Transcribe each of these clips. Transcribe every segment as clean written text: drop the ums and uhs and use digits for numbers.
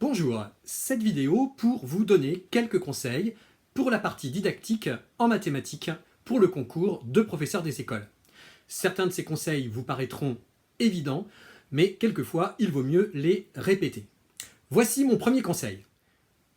Bonjour, cette vidéo pour vous donner quelques conseils pour la partie didactique en mathématiques pour le concours de professeur des écoles. Certains de ces conseils vous paraîtront évidents, mais quelquefois il vaut mieux les répéter. Voici mon premier conseil.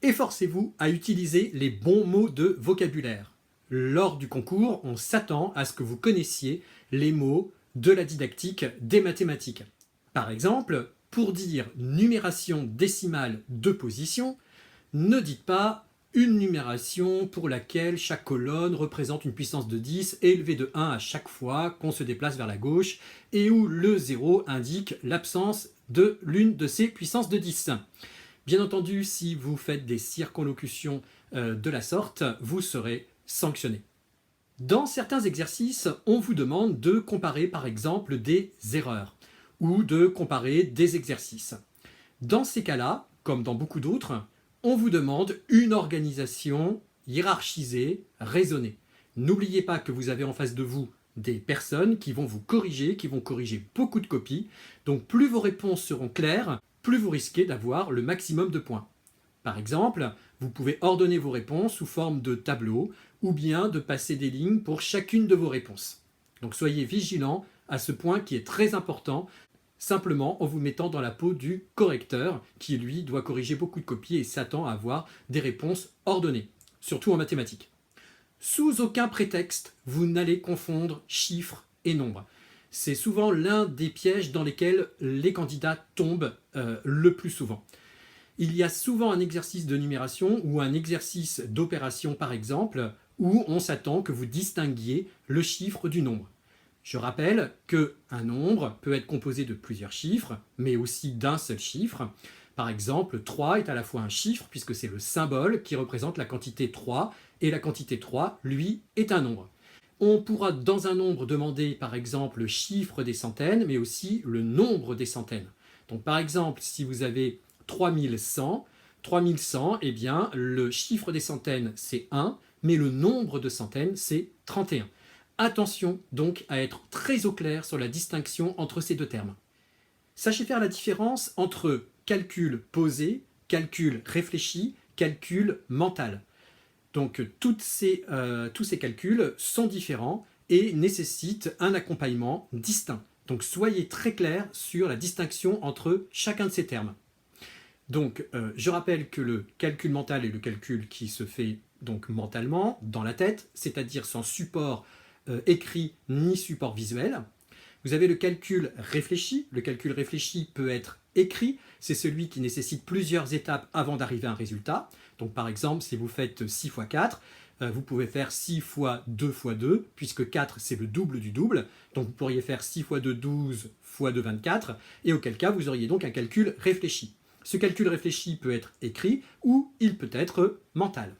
Efforcez-vous à utiliser les bons mots de vocabulaire. Lors du concours, on s'attend à ce que vous connaissiez les mots de la didactique des mathématiques. Par exemple, pour dire numération décimale de position, ne dites pas une numération pour laquelle chaque colonne représente une puissance de 10 élevée de 1 à chaque fois qu'on se déplace vers la gauche et où le 0 indique l'absence de l'une de ces puissances de 10. Bien entendu, si vous faites des circonlocutions de la sorte, vous serez sanctionné. Dans certains exercices, on vous demande de comparer par exemple des erreurs ou de comparer des exercices. Dans ces cas-là, comme dans beaucoup d'autres, on vous demande une organisation hiérarchisée, raisonnée. N'oubliez pas que vous avez en face de vous des personnes qui vont vous corriger, qui vont corriger beaucoup de copies. Donc plus vos réponses seront claires, plus vous risquez d'avoir le maximum de points. Par exemple, vous pouvez ordonner vos réponses sous forme de tableau ou bien de passer des lignes pour chacune de vos réponses. Donc soyez vigilants à ce point qui est très important, simplement en vous mettant dans la peau du correcteur qui lui doit corriger beaucoup de copies et s'attend à avoir des réponses ordonnées, surtout en mathématiques. Sous aucun prétexte, vous n'allez confondre chiffres et nombres. C'est souvent l'un des pièges dans lesquels les candidats tombent le plus souvent. Il y a souvent un exercice de numération ou un exercice d'opération par exemple, où on s'attend que vous distinguiez le chiffre du nombre. Je rappelle qu'un nombre peut être composé de plusieurs chiffres, mais aussi d'un seul chiffre. Par exemple, 3 est à la fois un chiffre, puisque c'est le symbole qui représente la quantité 3, et la quantité 3, lui, est un nombre. On pourra dans un nombre demander par exemple le chiffre des centaines, mais aussi le nombre des centaines. Donc par exemple, si vous avez 3100, eh bien le chiffre des centaines c'est 1, mais le nombre de centaines c'est 31. Attention donc à être très au clair sur la distinction entre ces deux termes. Sachez faire la différence entre calcul posé, calcul réfléchi, calcul mental. Donc tous ces calculs sont différents et nécessitent un accompagnement distinct. Donc soyez très clair sur la distinction entre chacun de ces termes. Donc je rappelle que le calcul mental est le calcul qui se fait donc mentalement, dans la tête, c'est-à-dire sans support écrit ni support visuel. Vous avez le calcul réfléchi. Le calcul réfléchi peut être écrit. C'est celui qui nécessite plusieurs étapes avant d'arriver à un résultat. Donc par exemple, si vous faites 6 fois 4, vous pouvez faire 6 fois 2 fois 2, puisque 4 c'est le double du double. Donc vous pourriez faire 6 fois 2, 12 fois 2, 24. Et auquel cas, vous auriez donc un calcul réfléchi. Ce calcul réfléchi peut être écrit ou il peut être mental.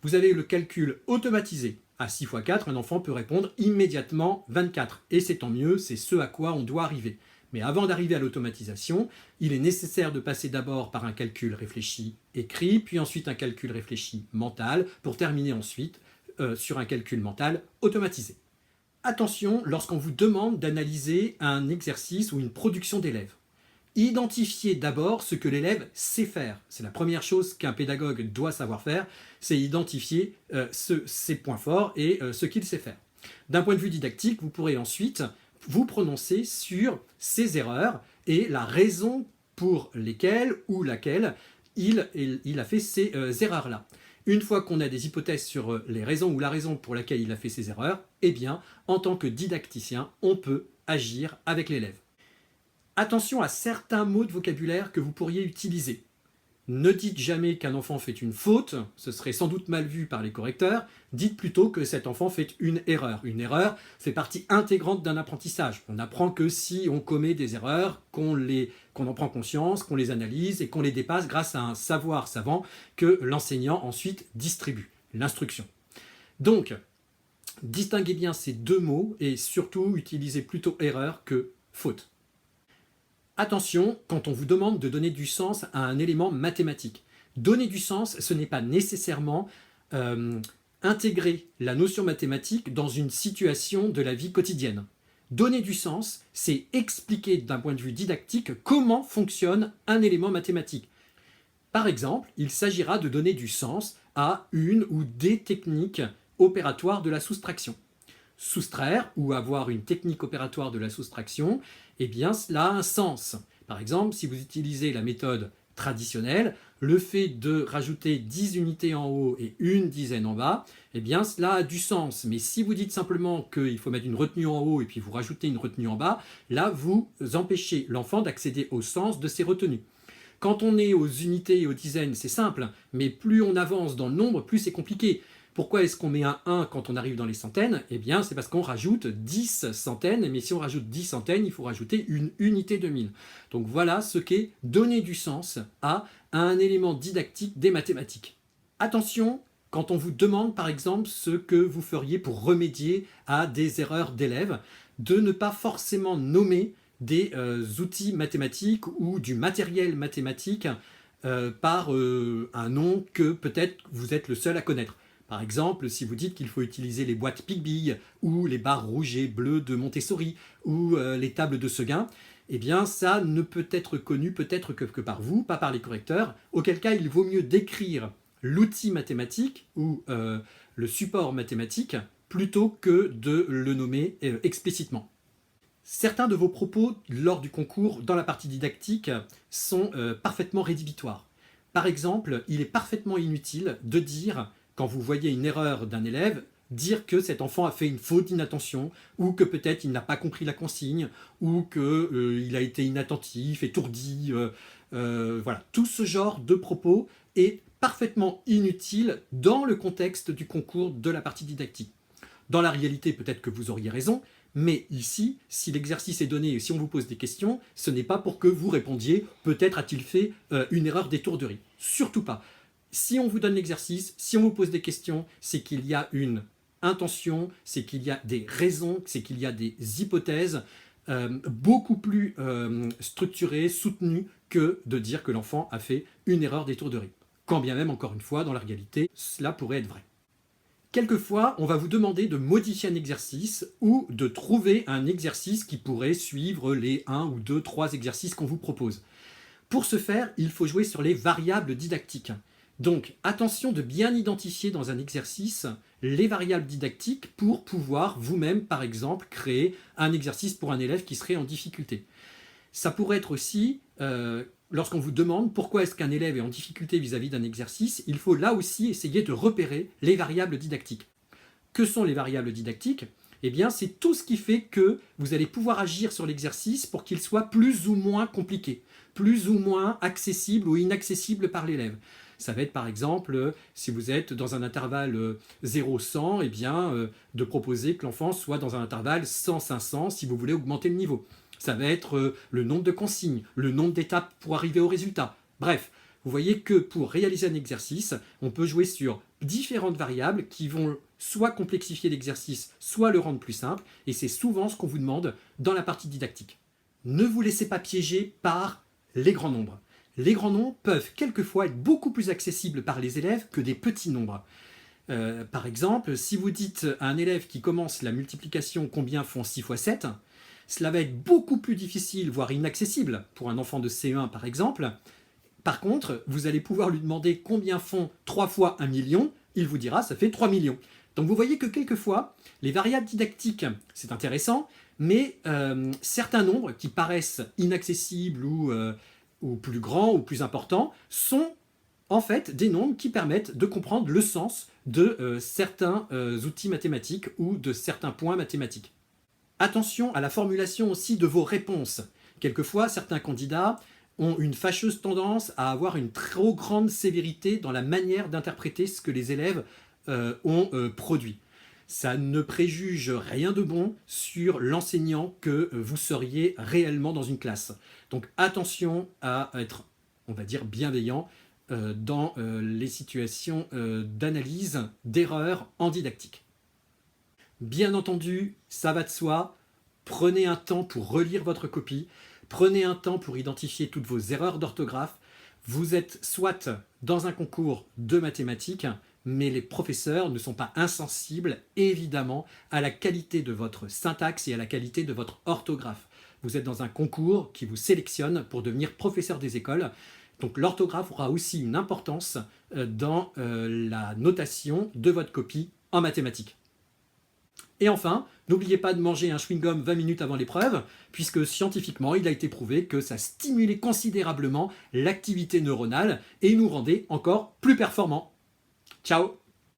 Vous avez le calcul automatisé. À 6 fois 4, un enfant peut répondre immédiatement 24. Et c'est tant mieux, c'est ce à quoi on doit arriver. Mais avant d'arriver à l'automatisation, il est nécessaire de passer d'abord par un calcul réfléchi écrit, puis ensuite un calcul réfléchi mental, pour terminer ensuite sur un calcul mental automatisé. Attention lorsqu'on vous demande d'analyser un exercice ou une production d'élèves. Identifiez d'abord ce que l'élève sait faire. C'est la première chose qu'un pédagogue doit savoir faire, c'est identifier ses points forts et ce qu'il sait faire. D'un point de vue didactique, vous pourrez ensuite vous prononcer sur ses erreurs et la raison pour lesquelles ou laquelle il a fait ces erreurs-là. Une fois qu'on a des hypothèses sur les raisons ou la raison pour laquelle il a fait ces erreurs, eh bien, en tant que didacticien, on peut agir avec l'élève. Attention à certains mots de vocabulaire que vous pourriez utiliser. Ne dites jamais qu'un enfant fait une faute, ce serait sans doute mal vu par les correcteurs. Dites plutôt que cet enfant fait une erreur. Une erreur fait partie intégrante d'un apprentissage. On n'apprend que si on commet des erreurs, qu'on en prend conscience, qu'on les analyse et qu'on les dépasse grâce à un savoir savant que l'enseignant ensuite distribue, l'instruction. Donc, distinguez bien ces deux mots et surtout utilisez plutôt erreur que faute. Attention quand on vous demande de donner du sens à un élément mathématique. Donner du sens, ce n'est pas nécessairement intégrer la notion mathématique dans une situation de la vie quotidienne. Donner du sens, c'est expliquer d'un point de vue didactique comment fonctionne un élément mathématique. Par exemple, il s'agira de donner du sens à une ou des techniques opératoires de la soustraction. Soustraire ou avoir une technique opératoire de la soustraction, eh bien cela a un sens. Par exemple, si vous utilisez la méthode traditionnelle, le fait de rajouter 10 unités en haut et une dizaine en bas, eh bien cela a du sens. Mais si vous dites simplement qu'il faut mettre une retenue en haut et puis vous rajoutez une retenue en bas, là vous empêchez l'enfant d'accéder au sens de ces retenues. Quand on est aux unités et aux dizaines, c'est simple, mais plus on avance dans le nombre, plus c'est compliqué. Pourquoi est-ce qu'on met un 1 quand on arrive dans les centaines? Eh bien, c'est parce qu'on rajoute 10 centaines, mais si on rajoute 10 centaines, il faut rajouter une unité de 1000. Donc voilà ce qu'est donner du sens à un élément didactique des mathématiques. Attention, quand on vous demande par exemple ce que vous feriez pour remédier à des erreurs d'élèves, de ne pas forcément nommer des outils mathématiques ou du matériel mathématique par un nom que peut-être vous êtes le seul à connaître. Par exemple, si vous dites qu'il faut utiliser les boîtes Pic-Bille ou les barres rouges et bleues de Montessori ou les tables de Seguin, eh bien ça ne peut être connu peut-être que par vous, pas par les correcteurs, auquel cas il vaut mieux décrire l'outil mathématique ou le support mathématique plutôt que de le nommer explicitement. Certains de vos propos lors du concours dans la partie didactique sont parfaitement rédhibitoires. Par exemple, il est parfaitement inutile de dire, quand vous voyez une erreur d'un élève, dire que cet enfant a fait une faute d'inattention, ou que peut-être il n'a pas compris la consigne, ou qu'il a été inattentif, étourdi. Voilà. Tout ce genre de propos est parfaitement inutile dans le contexte du concours de la partie didactique. Dans la réalité, peut-être que vous auriez raison, mais ici, si l'exercice est donné et si on vous pose des questions, ce n'est pas pour que vous répondiez « peut-être a-t-il fait une erreur d'étourderie ». Surtout pas. Si on vous donne l'exercice, si on vous pose des questions, c'est qu'il y a une intention, c'est qu'il y a des raisons, c'est qu'il y a des hypothèses beaucoup plus structurées, soutenues, que de dire que l'enfant a fait une erreur d'étourderie. Quand bien même, encore une fois, dans la réalité, cela pourrait être vrai. Quelquefois, on va vous demander de modifier un exercice ou de trouver un exercice qui pourrait suivre les 1 ou 2, 3 exercices qu'on vous propose. Pour ce faire, il faut jouer sur les variables didactiques. Donc, attention de bien identifier dans un exercice les variables didactiques pour pouvoir vous-même, par exemple, créer un exercice pour un élève qui serait en difficulté. Ça pourrait être aussi, lorsqu'on vous demande pourquoi est-ce qu'un élève est en difficulté vis-à-vis d'un exercice, il faut là aussi essayer de repérer les variables didactiques. Que sont les variables didactiques? Eh bien, c'est tout ce qui fait que vous allez pouvoir agir sur l'exercice pour qu'il soit plus ou moins compliqué, plus ou moins accessible ou inaccessible par l'élève. Ça va être par exemple, si vous êtes dans un intervalle 0-100, eh bien, de proposer que l'enfant soit dans un intervalle 100-500 si vous voulez augmenter le niveau. Ça va être le nombre de consignes, le nombre d'étapes pour arriver au résultat. Bref, vous voyez que pour réaliser un exercice, on peut jouer sur différentes variables qui vont soit complexifier l'exercice, soit le rendre plus simple, et c'est souvent ce qu'on vous demande dans la partie didactique. Ne vous laissez pas piéger par les grands nombres. Les grands nombres peuvent quelquefois être beaucoup plus accessibles par les élèves que des petits nombres. Par exemple, si vous dites à un élève qui commence la multiplication combien font 6 fois 7, cela va être beaucoup plus difficile, voire inaccessible pour un enfant de CE1 par exemple. Par contre, vous allez pouvoir lui demander combien font 3 fois 1 million, il vous dira ça fait 3 millions. Donc vous voyez que quelquefois, les variables didactiques, c'est intéressant, mais certains nombres qui paraissent inaccessibles ou plus grands ou plus importants sont en fait des nombres qui permettent de comprendre le sens de certains outils mathématiques ou de certains points mathématiques. Attention à la formulation aussi de vos réponses. Quelquefois, certains candidats ont une fâcheuse tendance à avoir une trop grande sévérité dans la manière d'interpréter ce que les élèves ont produit. Ça ne préjuge rien de bon sur l'enseignant que vous seriez réellement dans une classe. Donc attention à être, on va dire, bienveillant dans les situations d'analyse, d'erreurs en didactique. Bien entendu, ça va de soi, prenez un temps pour relire votre copie, prenez un temps pour identifier toutes vos erreurs d'orthographe. Vous êtes soit dans un concours de mathématiques, mais les professeurs ne sont pas insensibles, évidemment, à la qualité de votre syntaxe et à la qualité de votre orthographe. Vous êtes dans un concours qui vous sélectionne pour devenir professeur des écoles. Donc l'orthographe aura aussi une importance dans la notation de votre copie en mathématiques. Et enfin, n'oubliez pas de manger un chewing-gum 20 minutes avant l'épreuve, puisque scientifiquement, il a été prouvé que ça stimulait considérablement l'activité neuronale et nous rendait encore plus performants. Ciao!